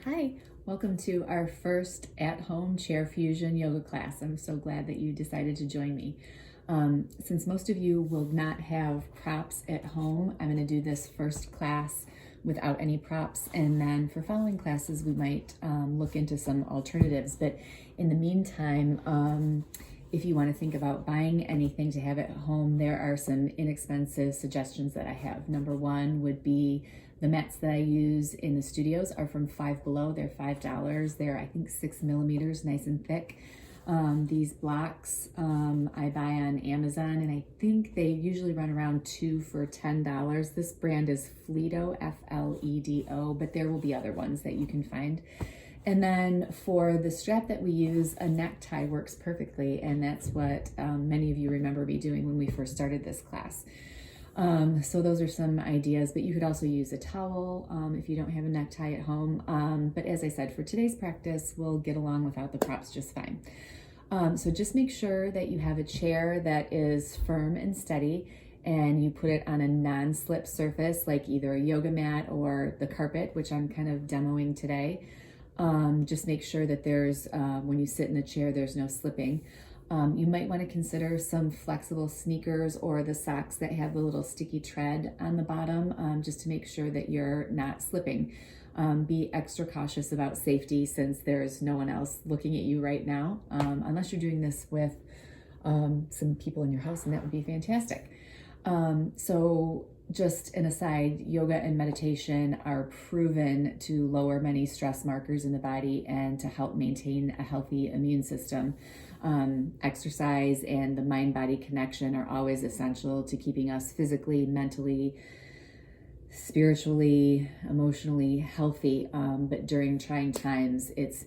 Hi, welcome to our first at-home chair fusion yoga class. I'm so glad that you decided to join me. Since most of you will not have props at home, I'm going to do this first class without any props, and then for following classes we might look into some alternatives. But in the meantime, if you want to think about buying anything to have at home, there are some inexpensive suggestions that I have. Number one would be the mats that I use in the studios are from Five Below. They're $5. They're, I think, 6 millimeters, nice and thick. These blocks I buy on Amazon, and I think they usually run around 2 for $10. This brand is Fledo, Fledo, but there will be other ones that you can find. And then for the strap that we use, a necktie works perfectly, and that's what many of you remember me doing when we first started this class. So those are some ideas, but you could also use a towel if you don't have a necktie at home. But as I said, for today's practice, we'll get along without the props just fine. So just make sure that you have a chair that is firm and steady, and you put it on a non-slip surface like either a yoga mat or the carpet, which I'm kind of demoing today. Just make sure that there's, when you sit in the chair, there's no slipping. You might want to consider some flexible sneakers or the socks that have the little sticky tread on the bottom, just to make sure that you're not slipping. Be extra cautious about safety since there's no one else looking at you right now, unless you're doing this with some people in your house, and that would be fantastic. So just an aside, yoga and meditation are proven to lower many stress markers in the body and to help maintain a healthy immune system. Exercise and the mind-body connection are always essential to keeping us physically, mentally, spiritually, emotionally healthy. But during trying times, it's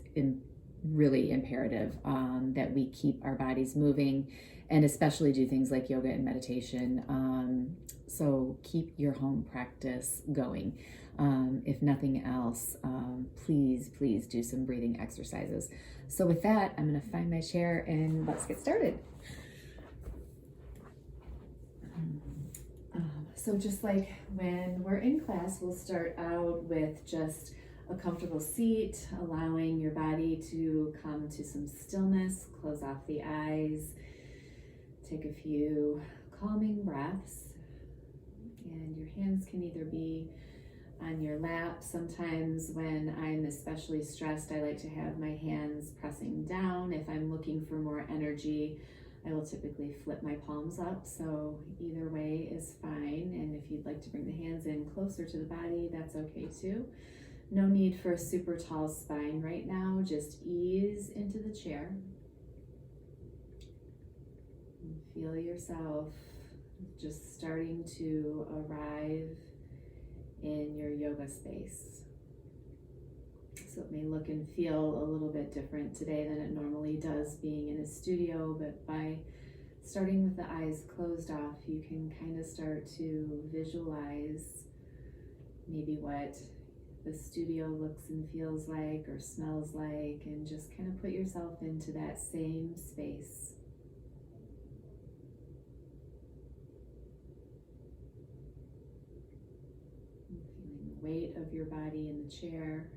really imperative that we keep our bodies moving, and especially do things like yoga and meditation. So keep your home practice going. If nothing else, please do some breathing exercises. So with that, I'm going to find my chair and let's get started. So just like when we're in class, we'll start out with just a comfortable seat, allowing your body to come to some stillness, close off the eyes, take a few calming breaths, and your hands can either be on your lap. Sometimes when I'm especially stressed, I like to have my hands pressing down. If I'm looking for more energy, I will typically flip my palms up, so either way is fine. And if you'd like to bring the hands in closer to the body, that's okay too. No need for a super tall spine right now, just ease into the chair. And feel yourself just starting to arrive in your yoga space. So it may look and feel a little bit different today than it normally does being in a studio, but by starting with the eyes closed off, you can kind of start to visualize maybe what the studio looks and feels like or smells like, and just kind of put yourself into that same space. Feeling the weight of your body in the chair.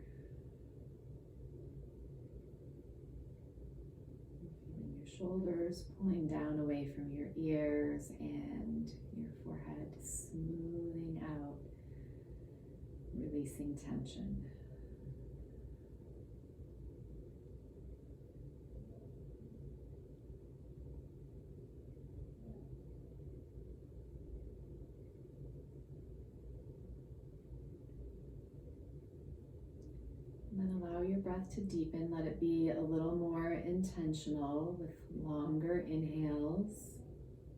Feeling your shoulders pulling down away from your ears and your forehead smoothing out, releasing tension. And then allow your breath to deepen. Let it be a little more intentional with longer inhales,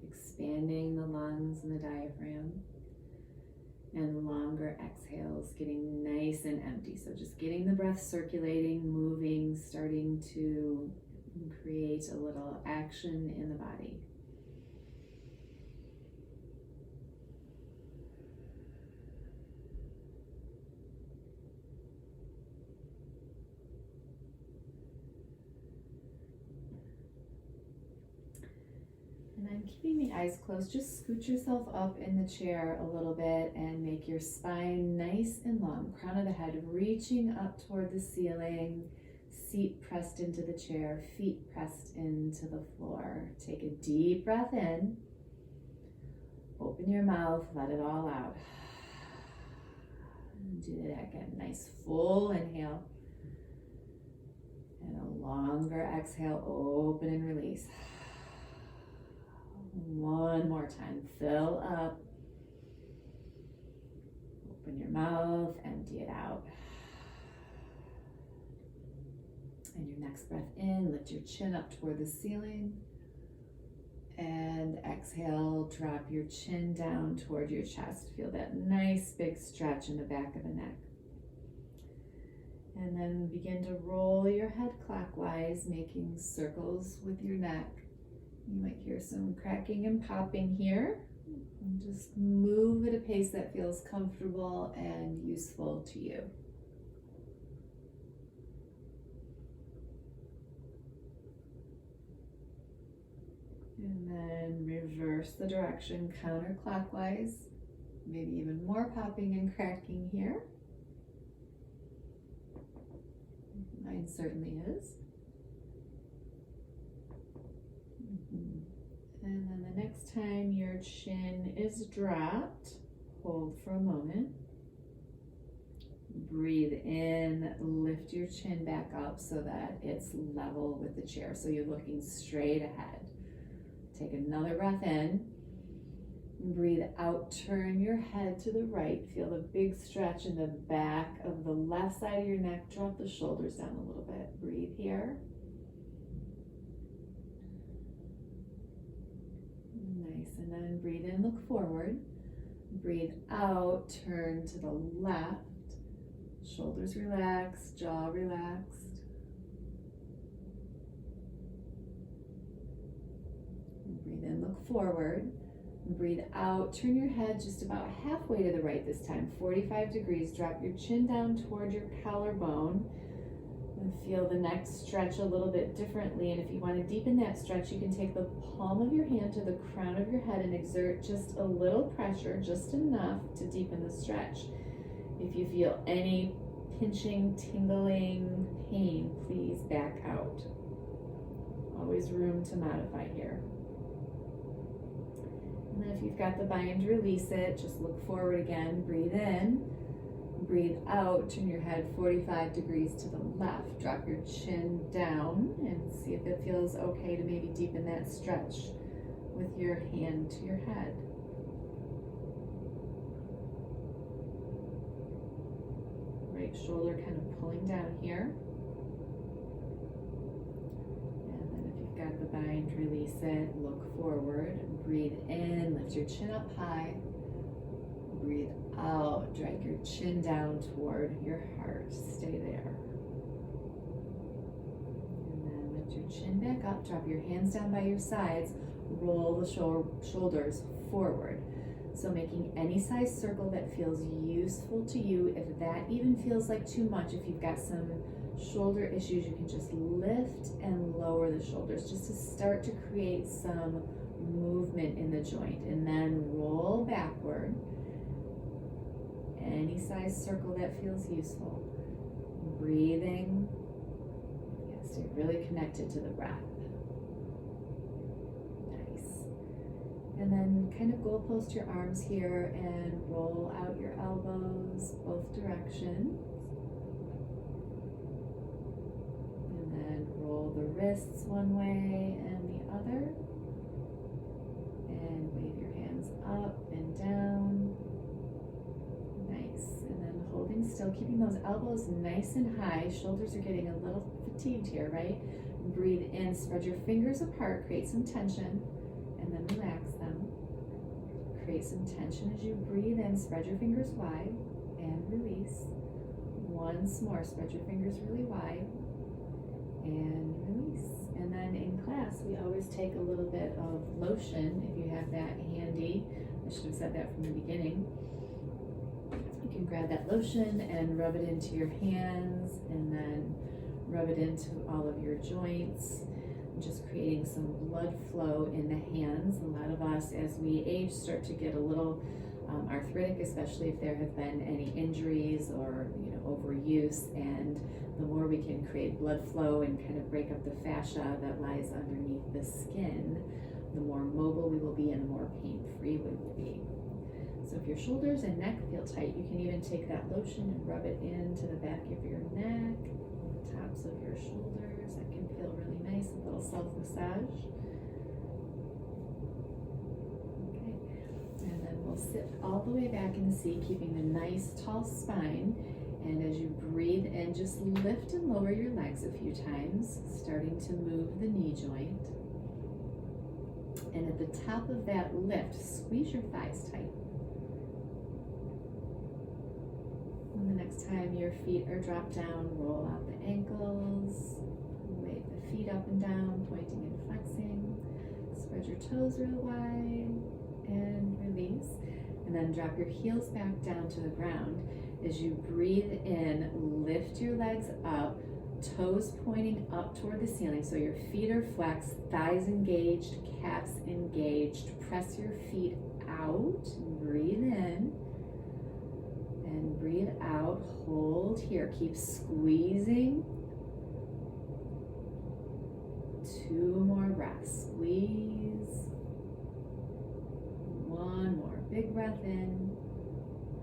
expanding the lungs and the diaphragm, and longer exhales, getting nice and empty. So just getting the breath circulating, moving, starting to create a little action in the body. And then keeping the eyes closed, just scoot yourself up in the chair a little bit and make your spine nice and long. Crown of the head reaching up toward the ceiling, seat pressed into the chair, feet pressed into the floor. Take a deep breath in. Open your mouth, let it all out. And do that again. Nice full inhale. And a longer exhale, open and release. One more time, fill up. Open your mouth, empty it out. And your next breath in, lift your chin up toward the ceiling. And exhale, drop your chin down toward your chest. Feel that nice big stretch in the back of the neck. And then begin to roll your head clockwise, making circles with your neck. You might hear some cracking and popping here. And just move at a pace that feels comfortable and useful to you. And then reverse the direction counterclockwise. Maybe even more popping and cracking here. Mine certainly is. And then the next time your chin is dropped, hold for a moment. Breathe in, lift your chin back up so that it's level with the chair. So you're looking straight ahead. Take another breath in. Breathe out, turn your head to the right. Feel the big stretch in the back of the left side of your neck. Drop the shoulders down a little bit. Breathe here. Nice, and then breathe in, look forward. Breathe out, turn to the left. Shoulders relaxed, jaw relaxed. Breathe in, look forward. Breathe out, turn your head just about halfway to the right this time, 45 degrees. Drop your chin down toward your collarbone and feel the neck stretch a little bit differently. And if you want to deepen that stretch, you can take the palm of your hand to the crown of your head and exert just a little pressure, just enough to deepen the stretch. If you feel any pinching, tingling, pain, please back out. Always room to modify here. And then if you've got the bind, release it. Just look forward again. Breathe in. Breathe out. Turn your head 45 degrees to the left. Drop your chin down and see if it feels okay to maybe deepen that stretch with your hand to your head. Right shoulder kind of pulling down here. Got the bind, release it, look forward, breathe in, lift your chin up high, breathe out, drag your chin down toward your heart, stay there. And then lift your chin back up, drop your hands down by your sides, roll the shoulders forward. So making any size circle that feels useful to you. If that even feels like too much, if you've got some shoulder issues, you can just lift and lower the shoulders just to start to create some movement in the joint, and then roll backward. Any size circle that feels useful. Breathing. Yes, stay really connected to the breath. Nice. And then kind of goalpost your arms here and roll out your elbows both directions. Roll the wrists one way and the other. And wave your hands up and down. Nice. And then holding still, keeping those elbows nice and high. Shoulders are getting a little fatigued here, right? Breathe in, spread your fingers apart, create some tension, and then relax them. Create some tension as you breathe in, spread your fingers wide, and release. Once more, spread your fingers really wide. And release. And then in class, we always take a little bit of lotion, if you have that handy. I should have said that from the beginning. You can grab that lotion and rub it into your hands, and then rub it into all of your joints. just creating some blood flow in the hands. A lot of us, as we age, start to get a little arthritic, especially if there have been any injuries or overuse. And the more we can create blood flow and kind of break up the fascia that lies underneath the skin, the more mobile we will be and the more pain-free we will be. So if your shoulders and neck feel tight, you can even take that lotion and rub it into the back of your neck, the tops of your shoulders. That can feel really nice, a little self-massage. Okay, and then we'll sit all the way back in the seat, keeping a nice tall spine. And as you breathe in, just lift and lower your legs a few times, starting to move the knee joint. And at the top of that lift, squeeze your thighs tight. And the next time your feet are dropped down, roll out the ankles, wave the feet up and down, pointing and flexing. Spread your toes real wide and release. And then drop your heels back down to the ground. As you breathe in, lift your legs up, toes pointing up toward the ceiling. So your feet are flexed, thighs engaged, calves engaged. Press your feet out, breathe in, and breathe out. Hold here, keep squeezing. 2 more breaths, squeeze. 1 more, big breath in.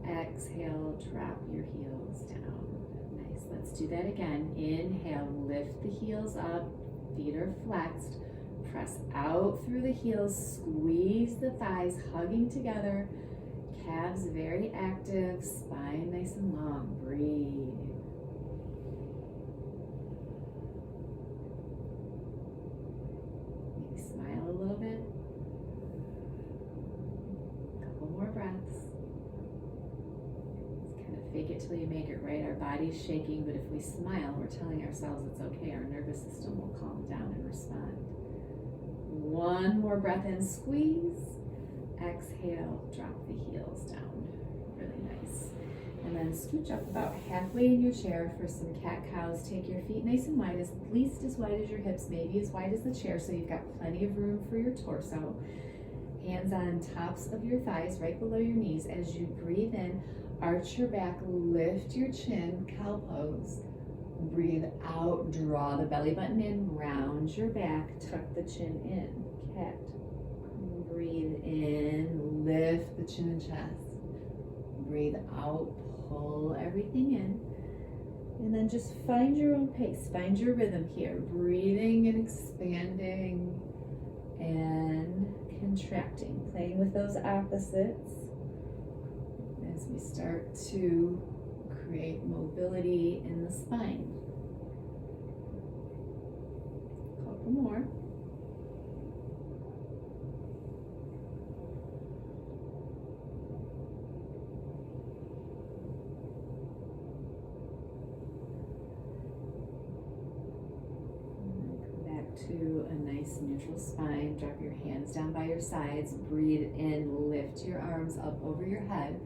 Exhale, drop your heels down. Nice, let's do that again. Inhale, lift the heels up, feet are flexed. Press out through the heels, squeeze the thighs, hugging together. Calves very active, spine nice and long. Breathe. Maybe smile a little bit. Couple more breaths. Fake it till you make it, right? Our body's shaking, but if we smile, we're telling ourselves it's okay. Our nervous system will calm down and respond. 1 more breath in, squeeze. Exhale, drop the heels down. Really nice. And then scooch up about halfway in your chair for some cat-cows. Take your feet nice and wide, at least as wide as your hips, maybe as wide as the chair, so you've got plenty of room for your torso. Hands on tops of your thighs, right below your knees. As you breathe in, arch your back, lift your chin, cow pose. Breathe out, draw the belly button in, round your back, tuck the chin in, cat. Breathe in, lift the chin and chest. Breathe out, pull everything in. And then just find your own pace, find your rhythm here. Breathing and expanding and contracting, playing with those opposites as we start to create mobility in the spine. Couple more. To a nice neutral spine. Drop your hands down by your sides. Breathe in, lift your arms up over your head.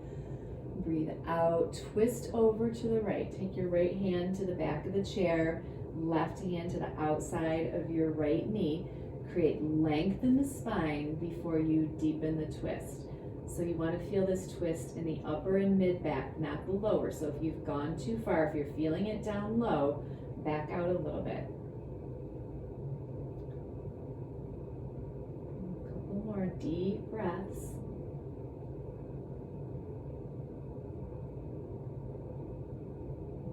Breathe out, twist over to the right. Take your right hand to the back of the chair, left hand to the outside of your right knee. Create length in the spine before you deepen the twist. So you want to feel this twist in the upper and mid back, not the lower. So if you've gone too far, if you're feeling it down low, back out a little bit. More deep breaths.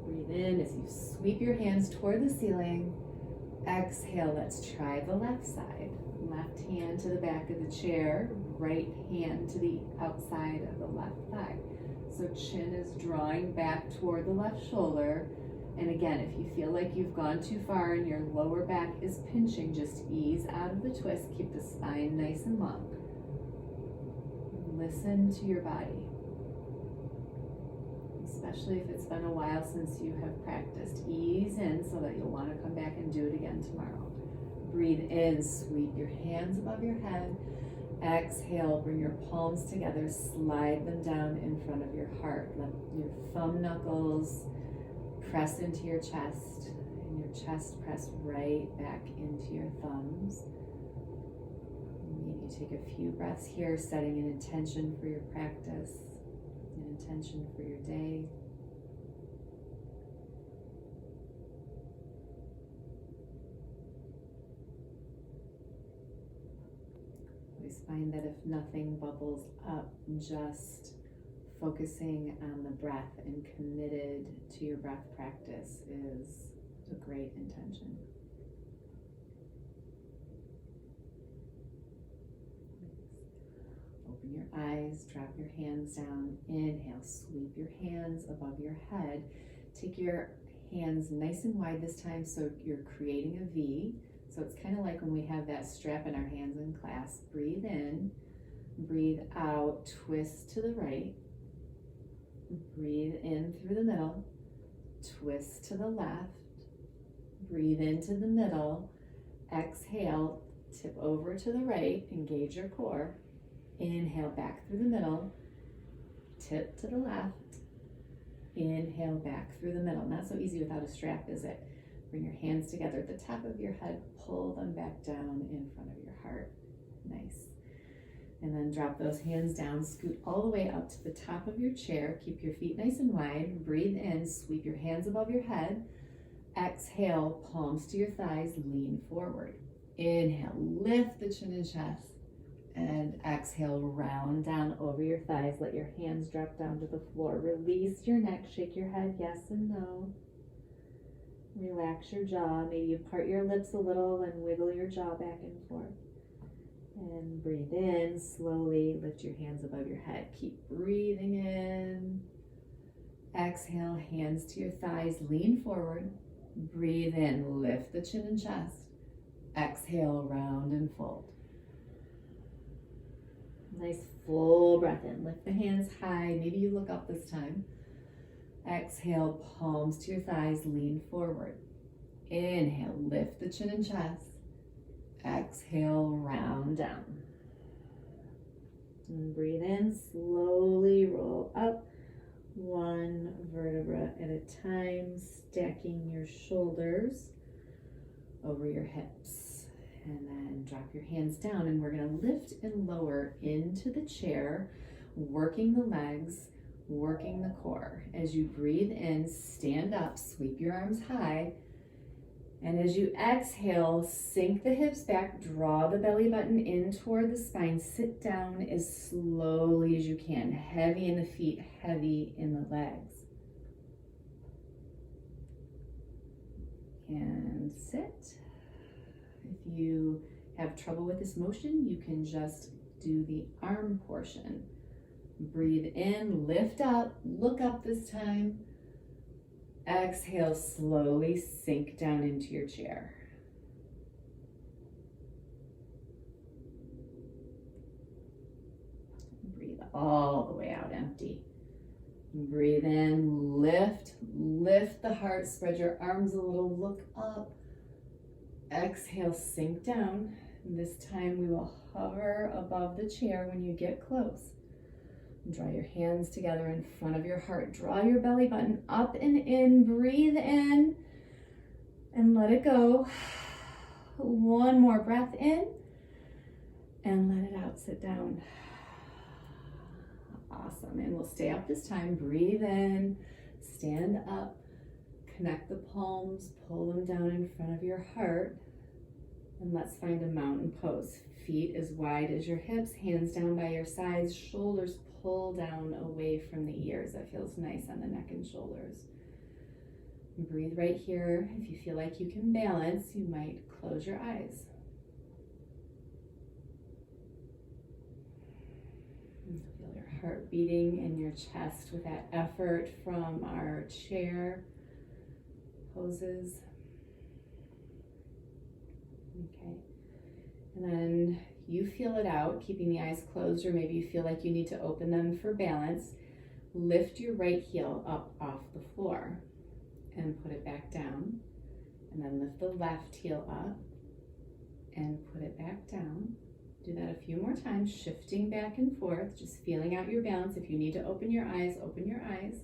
Breathe in as you sweep your hands toward the ceiling. Exhale, let's try the left side. Left hand to the back of the chair, right hand to the outside of the left thigh. So chin is drawing back toward the left shoulder. And again, if you feel like you've gone too far and your lower back is pinching, just ease out of the twist. Keep the spine nice and long. Listen to your body, especially if it's been a while since you have practiced. Ease in so that you'll want to come back and do it again tomorrow. Breathe in, sweep your hands above your head. Exhale, bring your palms together, slide them down in front of your heart. Let your thumb knuckles press into your chest, and And your chest press right back into your thumbs. Maybe take a few breaths here, setting an intention for your practice, an intention for your day. Always find that if nothing bubbles up, just focusing on the breath and committed to your breath practice is a great intention. Open your eyes, drop your hands down, inhale, sweep your hands above your head. Take your hands nice and wide this time so you're creating a V. So it's kind of like when we have that strap in our hands in class. Breathe in, breathe out, twist to the right. Breathe in through the middle, twist to the left. Breathe into the middle, exhale, tip over to the right, engage your core. Inhale back through the middle, tip to the left, inhale back through the middle. Not so easy without a strap, is it? Bring your hands together at the top of your head, pull them back down in front of your heart. Nice. And then drop those hands down, scoot all the way up to the top of your chair. Keep your feet nice and wide. Breathe in, sweep your hands above your head. Exhale, palms to your thighs, lean forward. Inhale, lift the chin and chest. And exhale, round down over your thighs. Let your hands drop down to the floor. Release your neck, shake your head yes and no. Relax your jaw. Maybe you part your lips a little and wiggle your jaw back and forth. And breathe in, slowly lift your hands above your head. Keep breathing in. Exhale, hands to your thighs, lean forward. Breathe in, lift the chin and chest. Exhale, round and fold. Nice full breath in. Lift the hands high. Maybe you look up this time. Exhale, palms to your thighs, lean forward. Inhale, lift the chin and chest. Exhale, round down. And breathe in, slowly roll up, one vertebra at a time, stacking your shoulders over your hips. And then drop your hands down, and we're going to lift and lower into the chair, working the legs, working the core. As you breathe in, stand up, sweep your arms high. And as you exhale, sink the hips back, draw the belly button in toward the spine, sit down as slowly as you can. Heavy in the feet, heavy in the legs. And sit. If you have trouble with this motion, you can just do the arm portion. Breathe in, lift up, look up this time. Exhale, slowly sink down into your chair. Breathe all the way out, empty. Breathe in, lift the heart, spread your arms a little, look up. Exhale, sink down. And this time we will hover above the chair when you get close. Draw your hands together in front of your heart. Draw your belly button up and in. Breathe in and let it go. One more breath in and let it out. Sit down. Awesome. And we'll stay up this time. Breathe in. Stand up. Connect the palms. Pull them down in front of your heart. And let's find a mountain pose. Feet as wide as your hips. Hands down by your sides. Shoulders pull down away from the ears. That feels nice on the neck and shoulders. Breathe right here. If you feel like you can balance, you might close your eyes. Feel your heart beating in your chest with that effort from our chair poses. Okay. And then you feel it out, keeping the eyes closed, or maybe you feel like you need to open them for balance. Lift your right heel up off the floor and put it back down. And then lift the left heel up and put it back down. Do that a few more times, shifting back and forth, just feeling out your balance. If you need to open your eyes, open your eyes.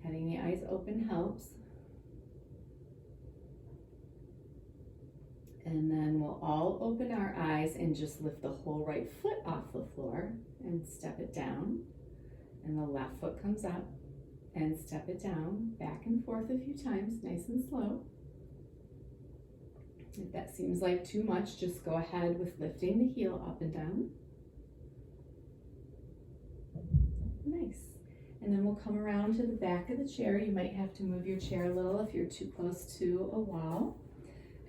Having the eyes open helps. And then we'll all open our eyes and just lift the whole right foot off the floor and step it down. And the left foot comes up and step it down, back and forth a few times, nice and slow. If that seems like too much, just go ahead with lifting the heel up and down. Nice. And then we'll come around to the back of the chair. You might have to move your chair a little if you're too close to a wall.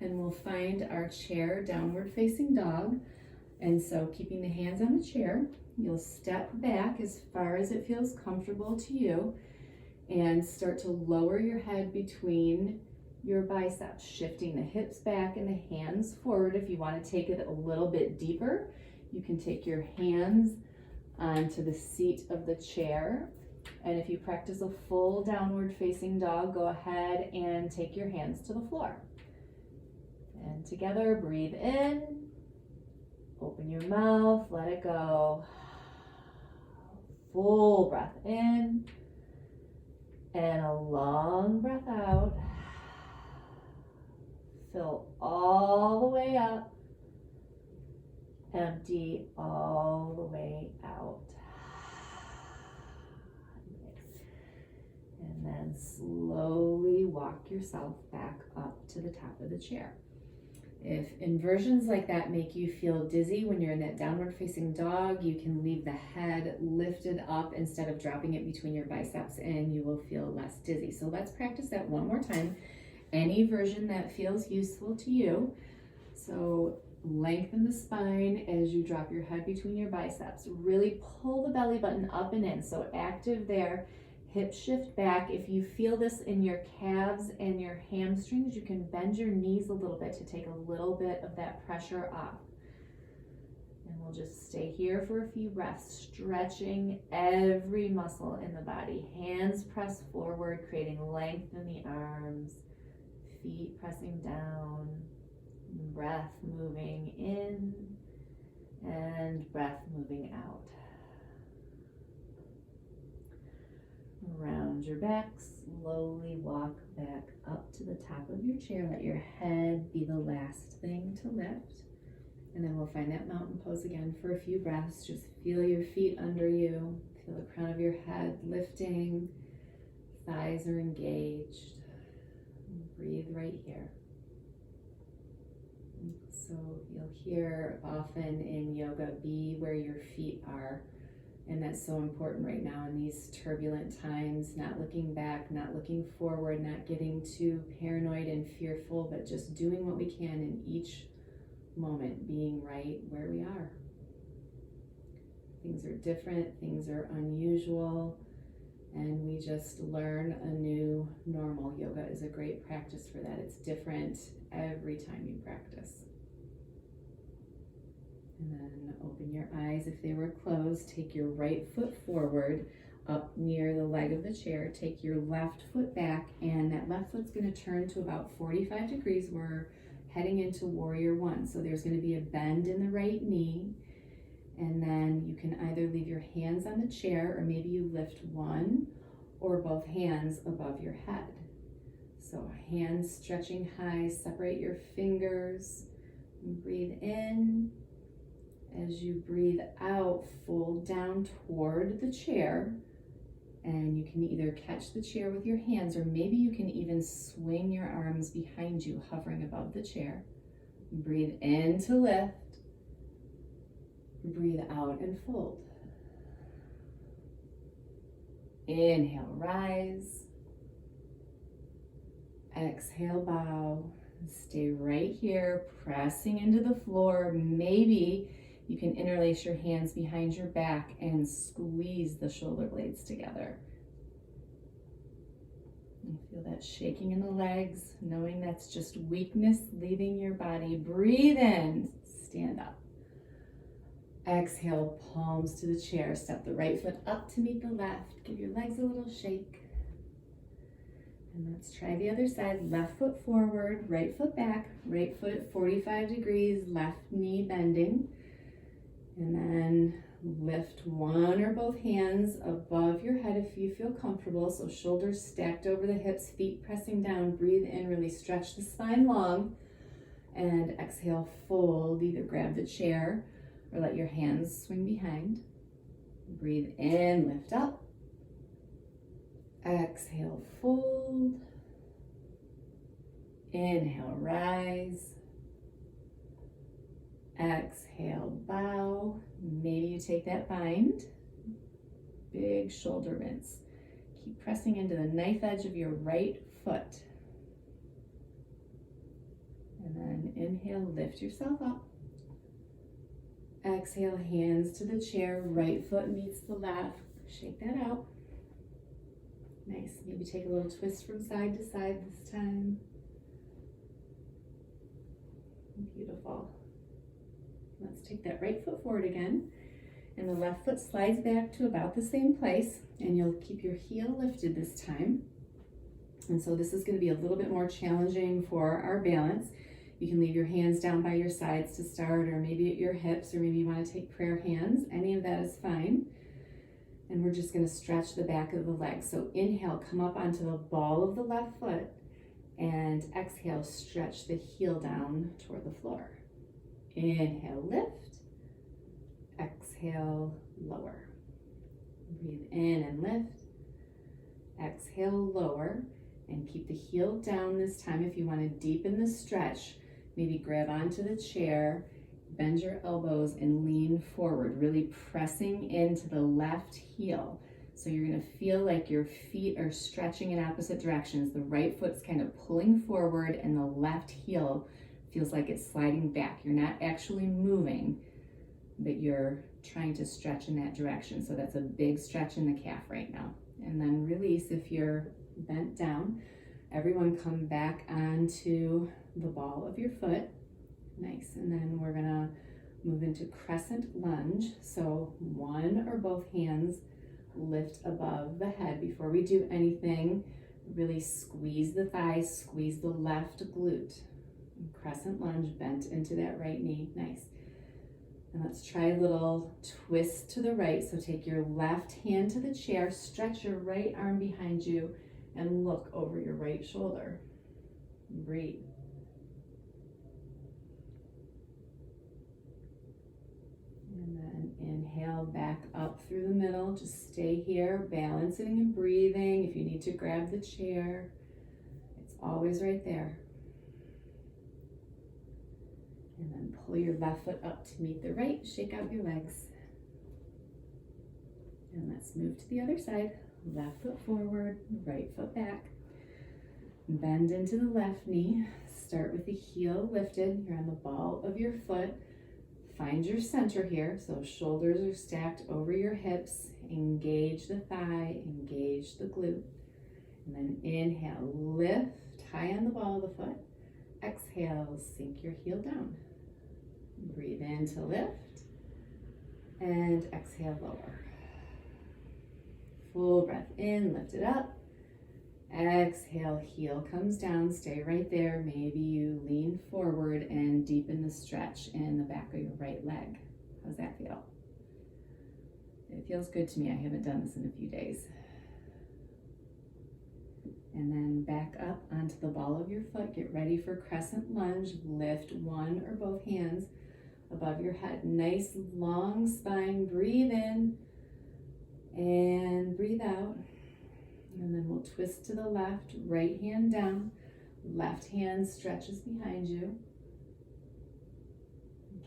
And we'll find our chair downward facing dog. And so keeping the hands on the chair, you'll step back as far as it feels comfortable to you and start to lower your head between your biceps, shifting the hips back and the hands forward. If you want to take it a little bit deeper, you can take your hands onto the seat of the chair. And if you practice a full downward facing dog, go ahead and take your hands to the floor. And together, breathe in, open your mouth, let it go. Full breath in, and a long breath out. Fill all the way up, empty all the way out. And then slowly walk yourself back up to the top of the chair. If inversions like that make you feel dizzy when you're in that downward facing dog, you can leave the head lifted up instead of dropping it between your biceps and you will feel less dizzy. So let's practice that one more time. Any version that feels useful to you. So lengthen the spine as you drop your head between your biceps. Really pull the belly button up and in. So active there. Hip shift back. If you feel this in your calves and your hamstrings, you can bend your knees a little bit to take a little bit of that pressure off. And we'll just stay here for a few breaths, stretching every muscle in the body. Hands press forward, creating length in the arms. Feet pressing down. Breath moving in and breath moving out. Round your back, slowly walk back up to the top of your chair. Let your head be the last thing to lift. And then we'll find that mountain pose again for a few breaths. Just feel your feet under you. Feel the crown of your head lifting. Thighs are engaged. Breathe right here. So you'll hear often in yoga, be where your feet are. And that's so important right now in these turbulent times, not looking back, not looking forward, not getting too paranoid and fearful, but just doing what we can in each moment, being right where we are. Things are different, things are unusual, and we just learn a new normal. Yoga is a great practice for that. It's different every time you practice. And then open your eyes if they were closed. Take your right foot forward up near the leg of the chair. Take your left foot back, and that left foot's going to turn to about 45 degrees. We're heading into Warrior One. So there's going to be a bend in the right knee. And then you can either leave your hands on the chair, or maybe you lift one or both hands above your head. So hands stretching high, separate your fingers, and breathe in. As you breathe out, fold down toward the chair, and you can either catch the chair with your hands, or maybe you can even swing your arms behind you, hovering above the chair. Breathe in to lift. Breathe out and fold. Inhale, rise. Exhale, bow. Stay right here, pressing into the floor. Maybe you can interlace your hands behind your back and squeeze the shoulder blades together. And feel that shaking in the legs, knowing that's just weakness leaving your body. Breathe in, stand up. Exhale, palms to the chair. Step the right foot up to meet the left. Give your legs a little shake. And let's try the other side. Left foot forward, right foot back, right foot 45 degrees, left knee bending. And then lift one or both hands above your head if you feel comfortable. So shoulders stacked over the hips, feet pressing down. Breathe in, really stretch the spine long. And exhale, fold. Either grab the chair or let your hands swing behind. Breathe in, lift up. Exhale, fold. Inhale, rise. Exhale, bow. Maybe you take that bind. Big shoulder rinse. Keep pressing into the knife edge of your right foot. And then inhale, lift yourself up. Exhale, hands to the chair, right foot meets the left. Shake that out. Nice. Maybe take a little twist from side to side this time. Beautiful. Let's take that right foot forward again. And the left foot slides back to about the same place. And you'll keep your heel lifted this time. And so this is going to be a little bit more challenging for our balance. You can leave your hands down by your sides to start, or maybe at your hips, or maybe you want to take prayer hands. Any of that is fine. And we're just going to stretch the back of the leg. So inhale, come up onto the ball of the left foot, and exhale, stretch the heel down toward the floor. Inhale, lift. Exhale, lower. Breathe in and lift. Exhale, lower. And keep the heel down this time. If you want to deepen the stretch, maybe grab onto the chair, bend your elbows and lean forward, really pressing into the left heel. So you're going to feel like your feet are stretching in opposite directions. The right foot's kind of pulling forward and the left heel feels like it's sliding back. You're not actually moving, but you're trying to stretch in that direction. So that's a big stretch in the calf right now. And then release if you're bent down. Everyone come back onto the ball of your foot. Nice. And then we're gonna move into crescent lunge. So one or both hands lift above the head. Before we do anything, really squeeze the thighs, squeeze the left glute. Crescent lunge, bent into that right knee. Nice. And let's try a little twist to the right. So take your left hand to the chair, stretch your right arm behind you, and look over your right shoulder. Breathe. And then inhale back up through the middle. Just stay here, balancing and breathing. If you need to grab the chair, it's always right there. And then pull your left foot up to meet the right. Shake out your legs. And let's move to the other side. Left foot forward, right foot back. Bend into the left knee. Start with the heel lifted. You're on the ball of your foot. Find your center here. So shoulders are stacked over your hips. Engage the thigh, engage the glute. And then inhale, lift high on the ball of the foot. Exhale, sink your heel down. Breathe in to lift. And exhale, lower. Full breath in, lift it up. Exhale, heel comes down, stay right there. Maybe you lean forward and deepen the stretch in the back of your right leg. How's that feel? It feels good to me. I haven't done this in a few days. And then back up onto the ball of your foot. Get ready for crescent lunge. Lift one or both hands above your head. Nice long spine. Breathe in and breathe out. And then we'll twist to the left, right hand down, left hand stretches behind you.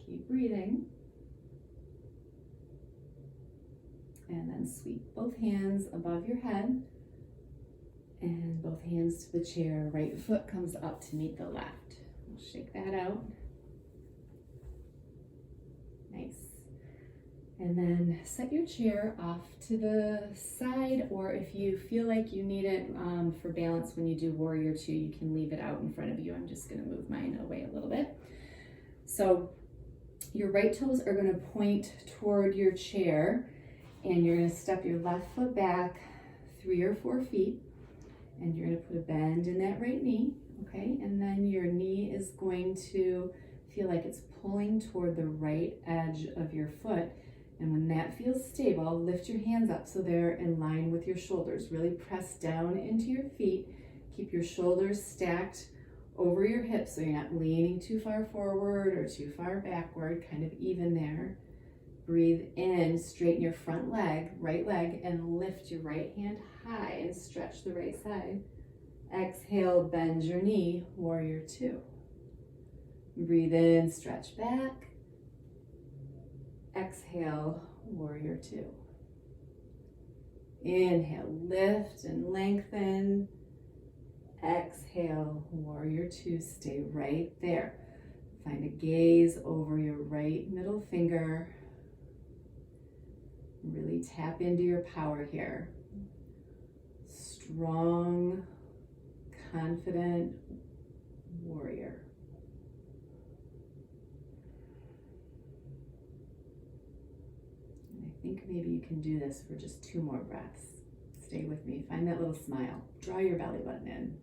Keep breathing. And then sweep both hands above your head and both hands to the chair. Right foot comes up to meet the left. We'll shake that out. Nice. And then set your chair off to the side, or if you feel like you need it for balance when you do Warrior Two, you can leave it out in front of you. I'm just going to move mine away a little bit. So your right toes are going to point toward your chair, and you're going to step your left foot back 3 or 4 feet, and you're going to put a bend in that right knee, okay? And then your knee is going to feel like it's pulling toward the right edge of your foot. And when that feels stable, lift your hands up so they're in line with your shoulders. Really press down into your feet. Keep your shoulders stacked over your hips so you're not leaning too far forward or too far backward, kind of even there. Breathe in, straighten your front leg, right leg, and lift your right hand high and stretch the right side. Exhale, bend your knee, warrior two. Breathe in, stretch back. Exhale, warrior two. Inhale, lift and lengthen. Exhale, warrior two. Stay right there. Find a gaze over your right middle finger. Really tap into your power here. Strong, confident warrior. And I think maybe you can do this for just 2 more breaths. Stay with me. Find that little smile. Draw your belly button in.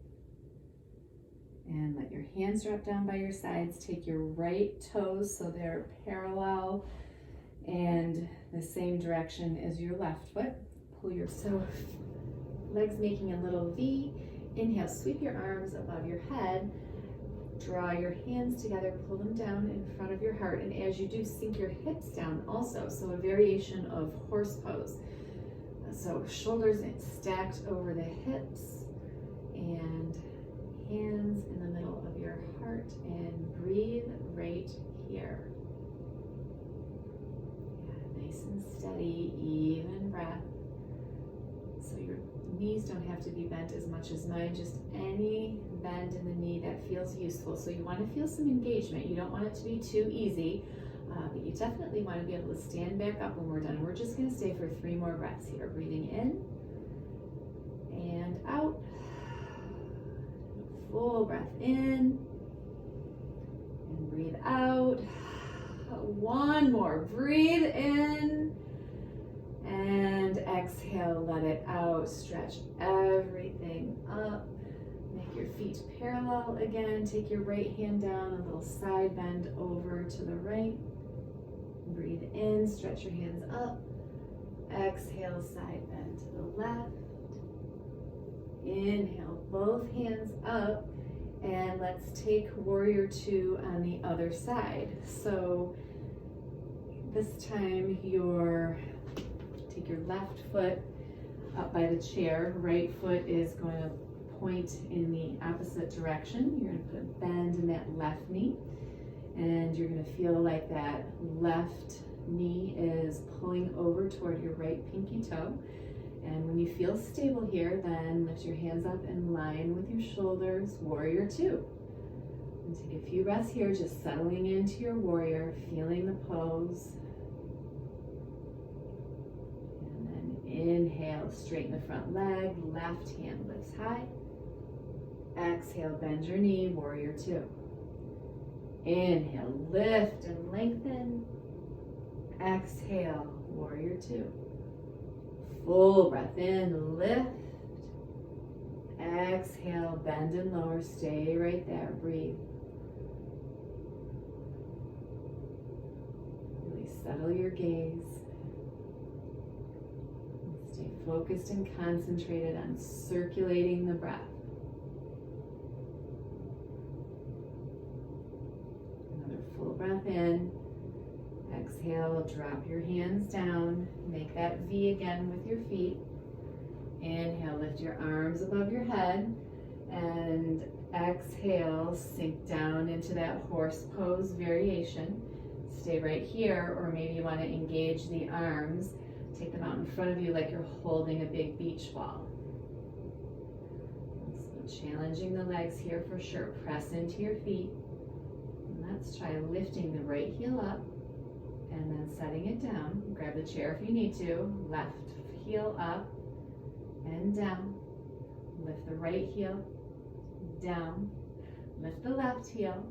And let your hands drop down by your sides. Take your right toes so they're parallel and the same direction as your left foot. Pull your legs making a little V. Inhale, sweep your arms above your head. Draw your hands together, pull them down in front of your heart. And as you do, sink your hips down also. So a variation of horse pose. So shoulders stacked over the hips and hands in the middle of your heart, and breathe right here. Yeah, nice and steady, even breath. So your knees don't have to be bent as much as mine, just any bend in the knee that feels useful. So you want to feel some engagement. You don't want it to be too easy, but you definitely want to be able to stand back up when we're done. We're just going to stay for 3 more breaths here. Breathing in and out. Full breath in and breathe out. 1 more. Breathe in and exhale. Let it out. Stretch everything up. Make your feet parallel again. Take your right hand down, a little side bend over to the right. Breathe in, stretch your hands up. Exhale, side bend to the left. Inhale, both hands up, and let's take warrior two on the other side. So this time take your left foot up by the chair. Right foot is going to point in the opposite direction. You're going to put a bend in that left knee, and you're going to feel like that left knee is pulling over toward your right pinky toe. And when you feel stable here, then lift your hands up in line with your shoulders, warrior two. And take a few breaths here, just settling into your warrior, feeling the pose. And then inhale, straighten the front leg, left hand lifts high. Exhale, bend your knee, warrior two. Inhale, lift and lengthen. Exhale, warrior two. Full breath in, lift. Exhale, bend and lower, stay right there, breathe. Really settle your gaze. Stay focused and concentrated on circulating the breath. Another full breath in. Exhale, drop your hands down. Make that V again with your feet. Inhale, lift your arms above your head. And exhale, sink down into that horse pose variation. Stay right here, or maybe you want to engage the arms. Take them out in front of you like you're holding a big beach ball. So challenging the legs here for sure. Press into your feet. And let's try lifting the right heel up. And then setting it down. Grab the chair if you need to. Left heel up and down. Lift the right heel, down. Lift the left heel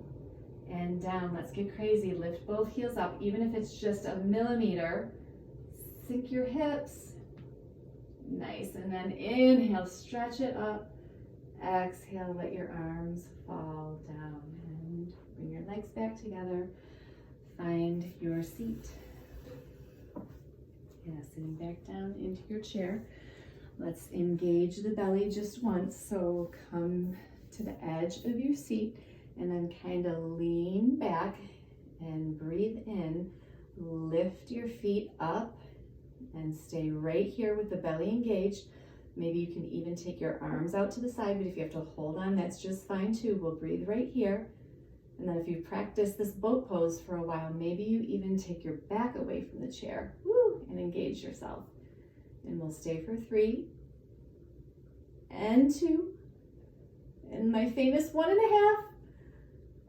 and down. Let's get crazy. Lift both heels up, even if it's just a millimeter. Sink your hips. Nice. And then inhale, stretch it up. Exhale, let your arms fall down. And bring your legs back together. Find your seat. Yeah, sitting back down into your chair. Let's engage the belly just once. So come to the edge of your seat, and then kind of lean back and breathe in. Lift your feet up and stay right here with the belly engaged. Maybe you can even take your arms out to the side, but if you have to hold on, that's just fine too. We'll breathe right here. And then if you practice this boat pose for a while, maybe you even take your back away from the chair, woo, and engage yourself. And we'll stay for 3 and 2, and my famous 1.5,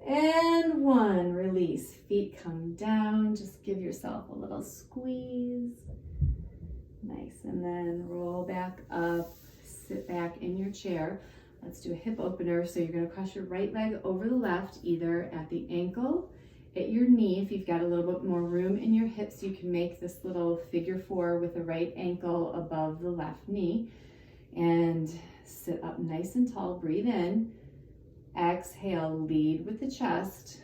and 1. Release. Feet come down. Just give yourself a little squeeze. Nice. And then roll back up. Sit back in your chair. Let's do a hip opener. So you're going to cross your right leg over the left, either at the ankle, at your knee. If you've got a little bit more room in your hips, you can make this little figure 4 with the right ankle above the left knee. And sit up nice and tall. Breathe in. Exhale, lead with the chest.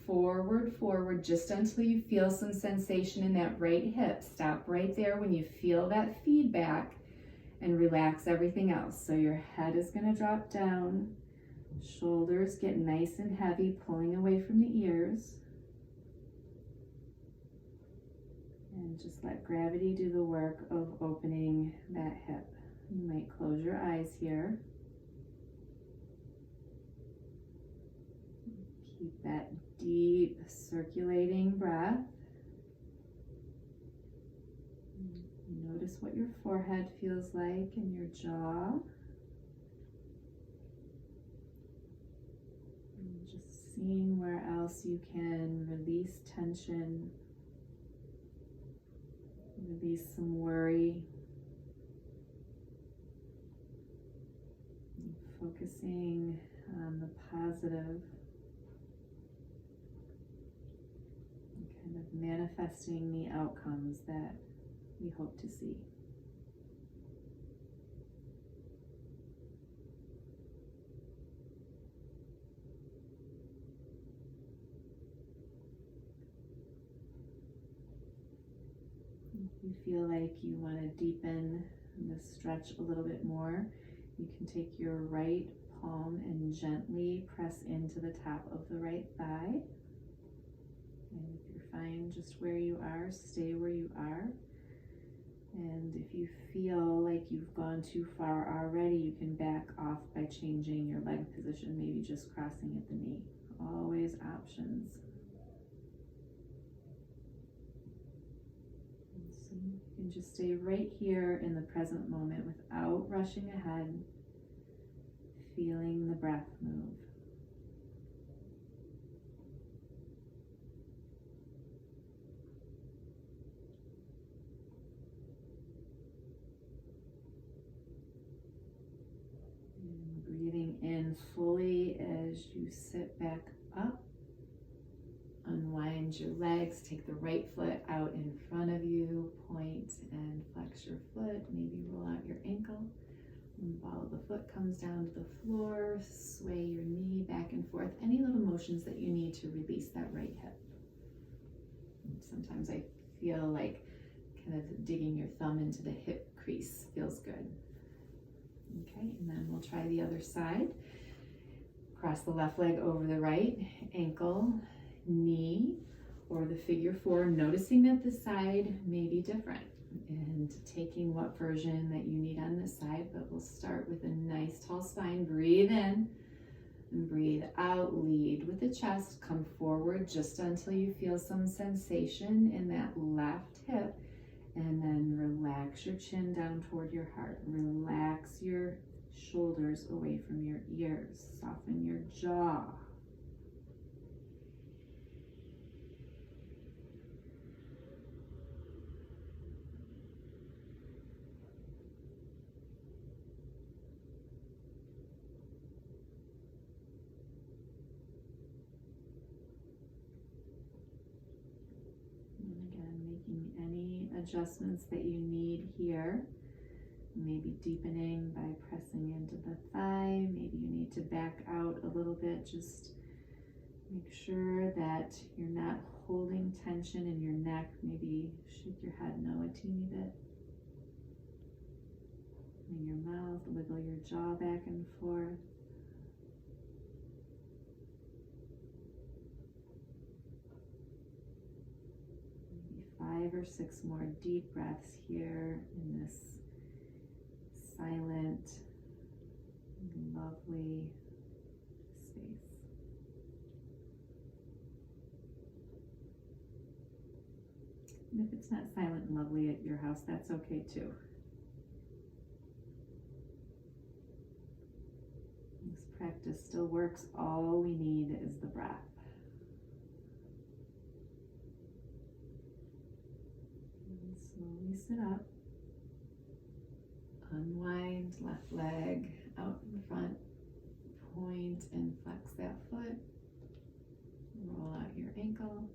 Forward, forward, just until you feel some sensation in that right hip. Stop right there when you feel that feedback and relax everything else. So your head is going to drop down. Shoulders get nice and heavy, pulling away from the ears. And just let gravity do the work of opening that hip. You might close your eyes here. Keep that deep circulating breath. Notice what your forehead feels like and your jaw. And just seeing where else you can release tension, release some worry. Focusing on the positive, and kind of manifesting the outcomes that we hope to see. If you feel like you want to deepen the stretch a little bit more, you can take your right palm and gently press into the top of the right thigh. And if you're fine just where you are, stay where you are. And if you feel like you've gone too far already, you can back off by changing your leg position, maybe just crossing at the knee. Always options. So you can just stay right here in the present moment without rushing ahead, feeling the breath move. And breathing in fully as you sit back up. Unwind your legs, take the right foot out in front of you, point and flex your foot, maybe roll out your ankle. And the ball of the foot comes down to the floor, sway your knee back and forth. Any little motions that you need to release that right hip. And sometimes I feel like kind of digging your thumb into the hip crease feels good. Okay, and then we'll try the other side. Cross the left leg over the right, ankle, knee, or the figure 4, noticing that the side may be different and taking what version that you need on this side, but we'll start with a nice tall spine. Breathe in and breathe out. Lead with the chest. Come forward just until you feel some sensation in that left hip, and then relax your chin down toward your heart. Relax your shoulders away from your ears. Soften your jaw. Any adjustments that you need here. Maybe deepening by pressing into the thigh. Maybe you need to back out a little bit. Just make sure that you're not holding tension in your neck. Maybe shake your head no a teeny bit. In your mouth, wiggle your jaw back and forth. for 6 more deep breaths here in this silent, lovely space. And if it's not silent and lovely at your house, that's okay too. This practice still works. All we need is the breath. And slowly sit up. Unwind left leg out in front. Point and flex that foot. Roll out your ankle.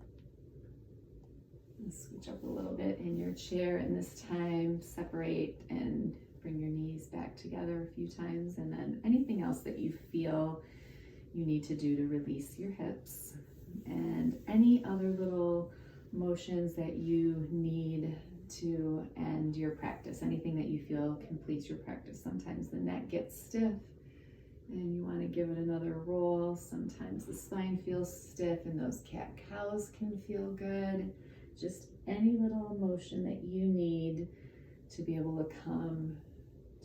And switch up a little bit in your chair, and this time separate and bring your knees back together a few times, and then anything else that you feel you need to do to release your hips, and any other little motions that you need to end your practice, anything that you feel completes your practice. Sometimes the neck gets stiff and you want to give it another roll. Sometimes the spine feels stiff and those cat-cows can feel good. Just any little motion that you need to be able to come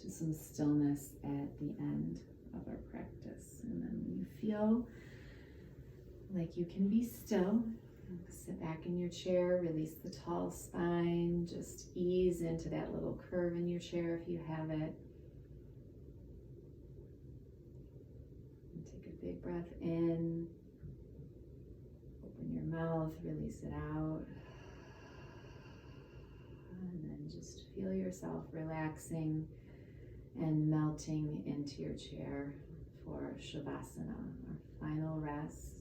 to some stillness at the end of our practice. And then when you feel like you can be still, sit back in your chair, release the tall spine, just ease into that little curve in your chair if you have it. And take a big breath in, open your mouth, release it out. And then just feel yourself relaxing and melting into your chair for Shavasana, our final rest.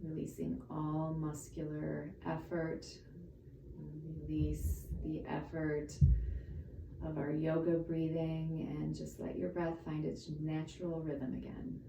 Releasing all muscular effort. Release the effort of our yoga breathing and just let your breath find its natural rhythm again.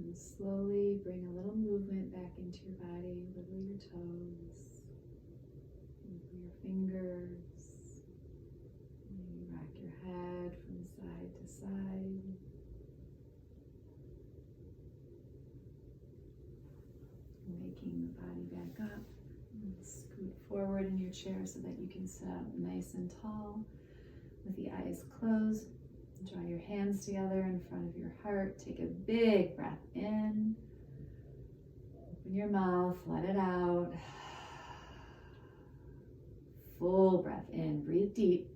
And slowly bring a little movement back into your body. Wiggle your toes, wiggle your fingers. Maybe rock your head from side to side. Waking the body back up. And scoot forward in your chair so that you can sit up nice and tall with the eyes closed. Draw your hands together in front of your heart. Take a big breath in. Open your mouth, let it out. Full breath in, breathe deep.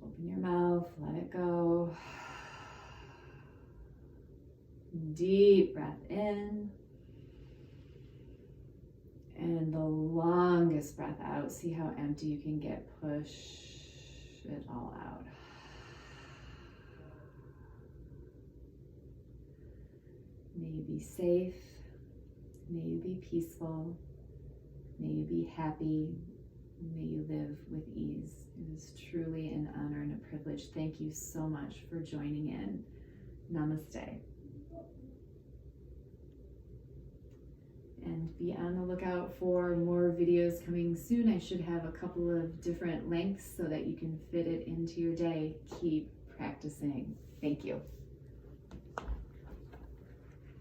Open your mouth, let it go. Deep breath in. And the longest breath out. See how empty you can get. Push it all out. May you be safe, may you be peaceful, may you be happy, may you live with ease. It is truly an honor and a privilege. Thank you so much for joining in. Namaste. And be on the lookout for more videos coming soon. I should have a couple of different lengths so that you can fit it into your day. Keep practicing. Thank you.